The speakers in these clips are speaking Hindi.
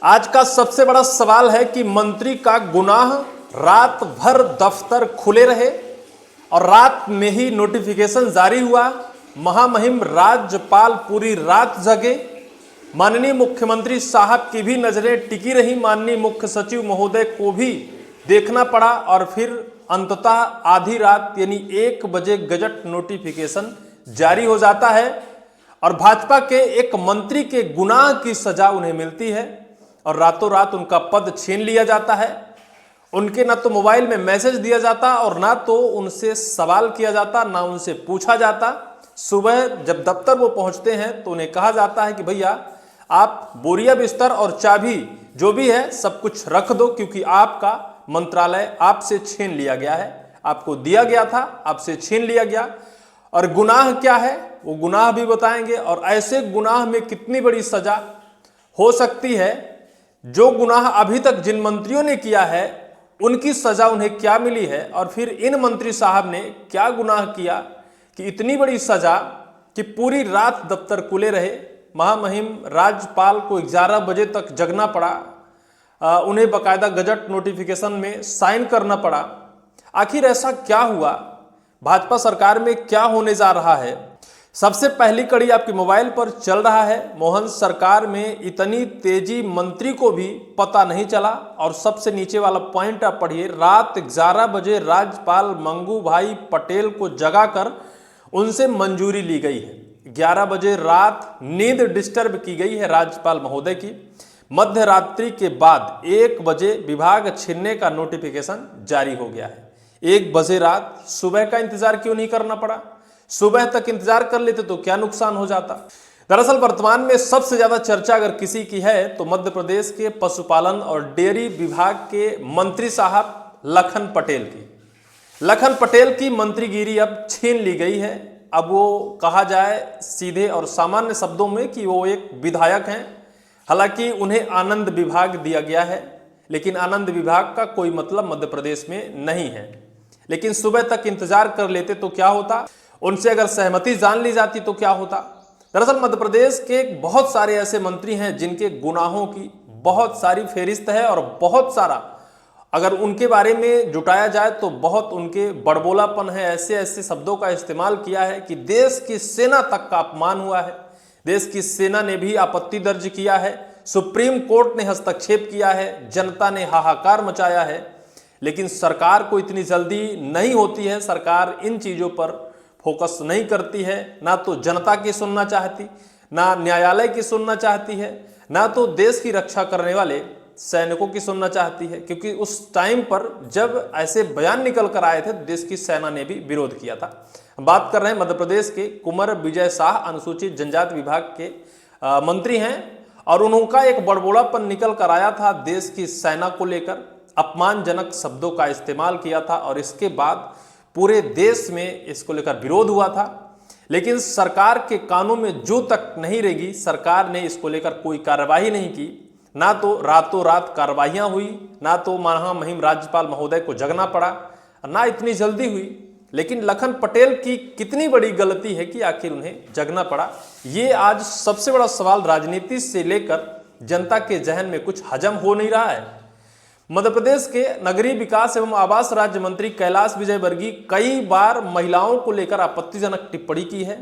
आज का सबसे बड़ा सवाल है कि मंत्री का गुनाह रात भर दफ्तर खुले रहे और रात में ही नोटिफिकेशन जारी हुआ। महामहिम राज्यपाल पूरी रात जगे। माननीय मुख्यमंत्री साहब की भी नजरें टिकी रही। माननीय मुख्य सचिव महोदय को भी देखना पड़ा और फिर अंततः आधी रात यानी 1 बजे गजट नोटिफिकेशन जारी हो जाता है और भाजपा के एक मंत्री के गुनाह की सजा उन्हें मिलती है और रातों रात उनका पद छीन लिया जाता है। उनके ना तो मोबाइल में मैसेज दिया जाता और ना तो उनसे सवाल किया जाता, ना उनसे पूछा जाता। सुबह जब दफ्तर वो पहुंचते हैं तो उन्हें कहा जाता है कि भैया आप बोरिया बिस्तर और चाबी जो भी है सब कुछ रख दो, क्योंकि आपका मंत्रालय आपसे छीन लिया गया है। आपको दिया गया था, आपसे छीन लिया गया। और गुनाह क्या है वो गुनाह भी बताएंगे और ऐसे गुनाह में कितनी बड़ी सजा हो सकती है। जो गुनाह अभी तक जिन मंत्रियों ने किया है उनकी सजा उन्हें क्या मिली है और फिर इन मंत्री साहब ने क्या गुनाह किया कि इतनी बड़ी सजा कि पूरी रात दफ्तर खुले रहे। महामहिम राज्यपाल को 11 बजे तक जगना पड़ा, उन्हें बाकायदा गजट नोटिफिकेशन में साइन करना पड़ा। आखिर ऐसा क्या हुआ? भाजपा सरकार में क्या होने जा रहा है? सबसे पहली कड़ी आपके मोबाइल पर चल रहा है। मोहन सरकार में इतनी तेजी मंत्री को भी पता नहीं चला। और सबसे नीचे वाला पॉइंट आप पढ़िए, रात 11 बजे राज्यपाल मंगू भाई पटेल को जगाकर उनसे मंजूरी ली गई है। 11 बजे रात नींद डिस्टर्ब की गई है राज्यपाल महोदय की। मध्य रात्रि के बाद 1 बजे विभाग छीनने का नोटिफिकेशन जारी हो गया है। 1 बजे रात, सुबह का इंतजार क्यों नहीं करना पड़ा? सुबह तक इंतजार कर लेते तो क्या नुकसान हो जाता? दरअसल वर्तमान में सबसे ज्यादा चर्चा अगर किसी की है तो मध्य प्रदेश के पशुपालन और डेयरी विभाग के मंत्री साहब लखन पटेल की। लखन पटेल की मंत्रीगिरी अब छीन ली गई है। अब वो कहा जाए सीधे और सामान्य शब्दों में कि वो एक विधायक हैं। हालांकि उन्हें आनंद विभाग दिया गया है, लेकिन आनंद विभाग का कोई मतलब मध्य प्रदेश में नहीं है। लेकिन सुबह तक इंतजार कर लेते तो क्या होता? उनसे अगर सहमति जान ली जाती तो क्या होता? दरअसल मध्य प्रदेश के बहुत सारे ऐसे मंत्री हैं जिनके गुनाहों की बहुत सारी फेरिस्त है और बहुत सारा अगर उनके बारे में जुटाया जाए तो बहुत उनके बड़बोलापन है। ऐसे ऐसे शब्दों का इस्तेमाल किया है कि देश की सेना तक का अपमान हुआ है। देश की सेना ने भी आपत्ति दर्ज किया है, सुप्रीम कोर्ट ने हस्तक्षेप किया है, जनता ने हाहाकार मचाया है। लेकिन सरकार को इतनी जल्दी नहीं होती है। सरकार इन चीजों पर फोकस नहीं करती है। ना तो जनता की सुनना चाहती, ना न्यायालय की सुनना चाहती है, ना तो देश की रक्षा करने वाले सैनिकों की सुनना चाहती है। क्योंकि उस टाइम पर जब ऐसे बयान निकल कर आए थे देश की सेना ने भी विरोध किया था। बात कर रहे हैं मध्य प्रदेश के कुंवर विजय शाह, अनुसूचित जनजाति विभाग के मंत्री हैं और उनका एक बड़बोलापन निकल कर आया था देश की सेना को लेकर। अपमानजनक शब्दों का इस्तेमाल किया था और इसके बाद पूरे देश में इसको लेकर विरोध हुआ था। लेकिन सरकार के कानों में जू तक नहीं रेगी। सरकार ने इसको लेकर कोई कार्रवाई नहीं की। ना तो रातों रात कार्रवाइयां हुई, ना तो महामहिम राज्यपाल महोदय को जगना पड़ा, ना इतनी जल्दी हुई। लेकिन लखन पटेल की कितनी बड़ी गलती है कि आखिर उन्हें जगना पड़ा? ये आज सबसे बड़ा सवाल राजनीति से लेकर जनता के जहन में कुछ हजम हो नहीं रहा है। मध्य प्रदेश के नगरीय विकास एवं आवास राज्य मंत्री कैलाश विजयवर्गीय कई बार महिलाओं को लेकर आपत्तिजनक टिप्पणी की है।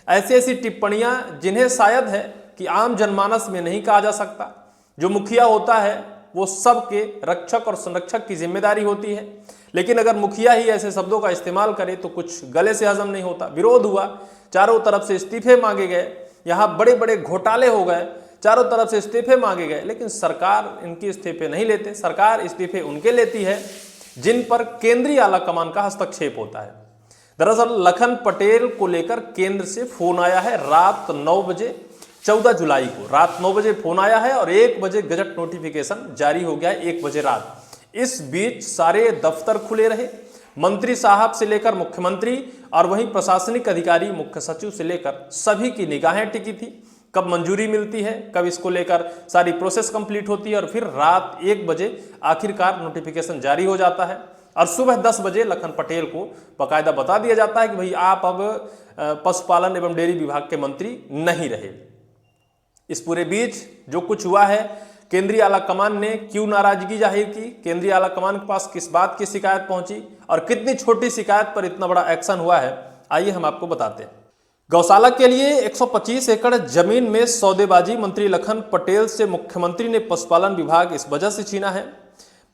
ऐसी ऐसी टिप्पणियां जिन्हें शायद है कि आम जनमानस में नहीं कहा जा सकता। जो मुखिया होता है वो सबके रक्षक और संरक्षक की जिम्मेदारी होती है। लेकिन अगर मुखिया ही ऐसे शब्दों का इस्तेमाल करे तो कुछ गले से हजम नहीं होता। विरोध हुआ, चारों तरफ से इस्तीफे मांगे गए, यहाँ बड़े बड़े घोटाले हो गए, चारों तरफ से इस्तीफे मांगे गए। लेकिन सरकार इनके इस्तीफे नहीं लेते। सरकार इस्तीफे उनके लेती है जिन पर केंद्रीय आला कमान का हस्तक्षेप होता है। दरअसल लखन पटेल को लेकर केंद्र से फोन आया है रात 9 बजे, 14 जुलाई को रात 9 बजे फोन आया है और 1 बजे गजट नोटिफिकेशन जारी हो गया है 1 बजे रात। इस बीच सारे दफ्तर खुले रहे। मंत्री साहब से लेकर मुख्यमंत्री और वहीं प्रशासनिक अधिकारी, मुख्य सचिव से लेकर सभी की निगाहें टिकी थी कब मंजूरी मिलती है, कब इसको लेकर सारी प्रोसेस कंप्लीट होती है। और फिर रात 1 बजे आखिरकार नोटिफिकेशन जारी हो जाता है और सुबह 10 बजे लखन पटेल को बाकायदा बता दिया जाता है कि भाई आप अब पशुपालन एवं डेयरी विभाग के मंत्री नहीं रहे। इस पूरे बीच जो कुछ हुआ है केंद्रीय आला कमान ने क्यों नाराजगी जाहिर की, केंद्रीय आला कमान के पास किस बात की शिकायत पहुंची और कितनी छोटी शिकायत पर इतना बड़ा एक्शन हुआ है, आइए हम आपको बताते हैं। गौशाला के लिए 125 एकड़ जमीन में सौदेबाजी, मंत्री लखन पटेल से मुख्यमंत्री ने पशुपालन विभाग इस वजह से छीना है।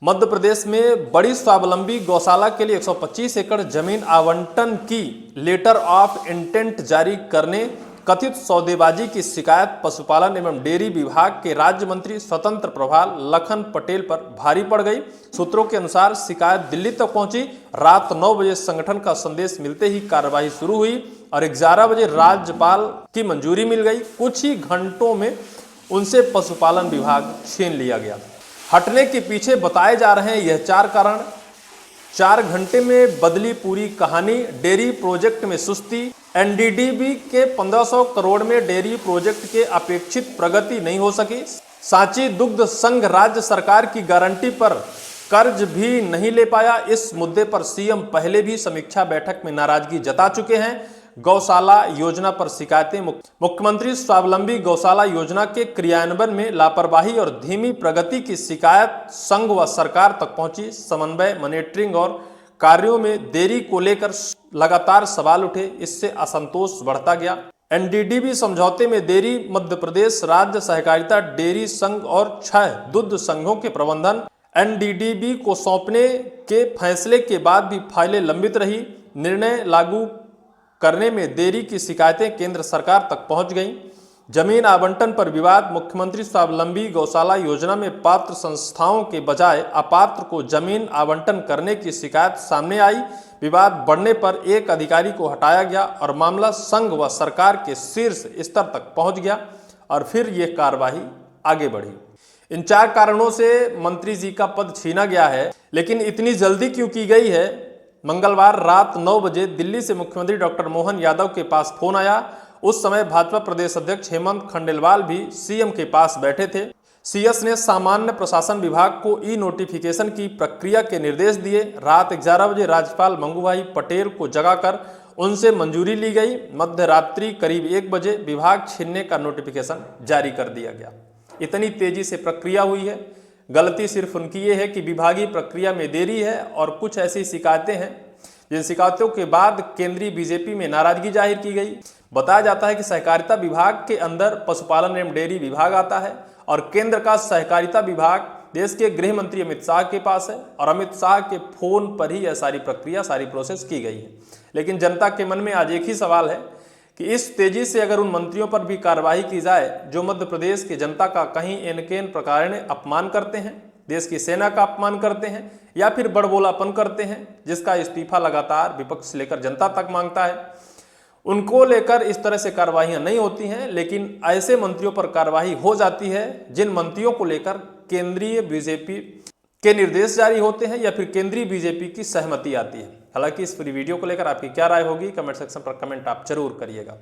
मध्य प्रदेश में बड़ी स्वावलंबी गौशाला के लिए 125 एकड़ जमीन आवंटन की लेटर ऑफ इंटेंट जारी करने कथित सौदेबाजी की शिकायत पशुपालन एवं डेयरी विभाग के राज्य मंत्री स्वतंत्र प्रभार लखन पटेल पर भारी पड़ गई। सूत्रों के अनुसार शिकायत दिल्ली तक पहुंची। रात 9 बजे संगठन का संदेश मिलते ही कार्यवाही शुरू हुई और 11 बजे राज्यपाल की मंजूरी मिल गई। कुछ ही घंटों में उनसे पशुपालन विभाग छीन लिया गया। हटने के पीछे बताए जा रहे हैं यह 4 कारण। 4 घंटे में बदली पूरी कहानी। डेयरी प्रोजेक्ट में सुस्ती। एनडीडीबी के 1500 करोड़ में डेयरी प्रोजेक्ट के अपेक्षित प्रगति नहीं हो सकी। सांची दुग्ध संघ राज्य सरकार की गारंटी पर कर्ज भी नहीं ले पाया। इस मुद्दे पर सीएम पहले भी समीक्षा बैठक में नाराजगी जता चुके हैं। गौशाला योजना पर शिकायतें। मुख्यमंत्री स्वावलंबी गौशाला योजना के क्रियान्वयन में लापरवाही और धीमी प्रगति की शिकायत संघ व सरकार तक पहुंची। समन्वय, मॉनिटरिंग और कार्यों में देरी को लेकर लगातार सवाल उठे। इससे असंतोष बढ़ता गया। एनडीडीबी समझौते में देरी। मध्य प्रदेश राज्य सहकारिता डेयरी संघ और 6 दुग्ध संघों के प्रबंधन एनडीडीबी को सौंपने के फैसले के बाद भी फाइलें लंबित रही। निर्णय लागू करने में देरी की शिकायतें केंद्र सरकार तक पहुंच गईं। जमीन आवंटन पर विवाद। मुख्यमंत्री स्वावलंबी गौशाला योजना में पात्र संस्थाओं के बजाय अपात्र को जमीन आवंटन करने की शिकायत सामने आई। विवाद बढ़ने पर एक अधिकारी को हटाया गया और मामला संघ व सरकार के शीर्ष स्तर तक पहुंच गया और फिर यह कार्यवाही आगे बढ़ी। इन 4 कारणों से मंत्री जी का पद छीना गया है, लेकिन इतनी जल्दी क्यों की गई है? मंगलवार रात 9 बजे दिल्ली से मुख्यमंत्री डॉक्टर मोहन यादव के पास फोन आया। उस समय भाजपा प्रदेश अध्यक्ष हेमंत खंडेलवाल भी सीएम के पास बैठे थे। सीएस ने सामान्य प्रशासन विभाग को ई नोटिफिकेशन की प्रक्रिया के निर्देश दिए। रात 11 बजे राज्यपाल मंगूभाई पटेल को जगाकर उनसे मंजूरी ली गई। मध्य रात्रि करीब 1 बजे विभाग छीनने का नोटिफिकेशन जारी कर दिया गया। इतनी तेजी से प्रक्रिया हुई है। गलती सिर्फ उनकी ये है कि विभागीय प्रक्रिया में देरी है और कुछ ऐसी शिकायतें हैं जिन शिकायतों के बाद केंद्रीय बीजेपी में नाराजगी जाहिर की गई। बताया जाता है कि सहकारिता विभाग के अंदर पशुपालन एवं डेयरी विभाग आता है और केंद्र का सहकारिता विभाग देश के गृह मंत्री अमित शाह के पास है और अमित शाह के फोन पर ही यह सारी प्रक्रिया, सारी प्रोसेस की गई है। लेकिन जनता के मन में आज एक ही सवाल है कि इस तेजी से अगर उन मंत्रियों पर भी कार्रवाई की जाए जो मध्य प्रदेश की जनता का कहीं एन प्रकार अपमान करते हैं, देश की सेना का अपमान करते हैं या फिर बड़बोलापन करते हैं, जिसका इस्तीफा लगातार विपक्ष लेकर जनता तक मांगता है, उनको लेकर इस तरह से कार्रवाइयां नहीं होती हैं। लेकिन ऐसे मंत्रियों पर कार्रवाई हो जाती है जिन मंत्रियों को लेकर केंद्रीय बीजेपी के निर्देश जारी होते हैं या फिर केंद्रीय बीजेपी की सहमति आती है। हालांकि इस पूरी वीडियो को लेकर आपकी क्या राय होगी, कमेंट सेक्शन पर कमेंट आप जरूर करिएगा।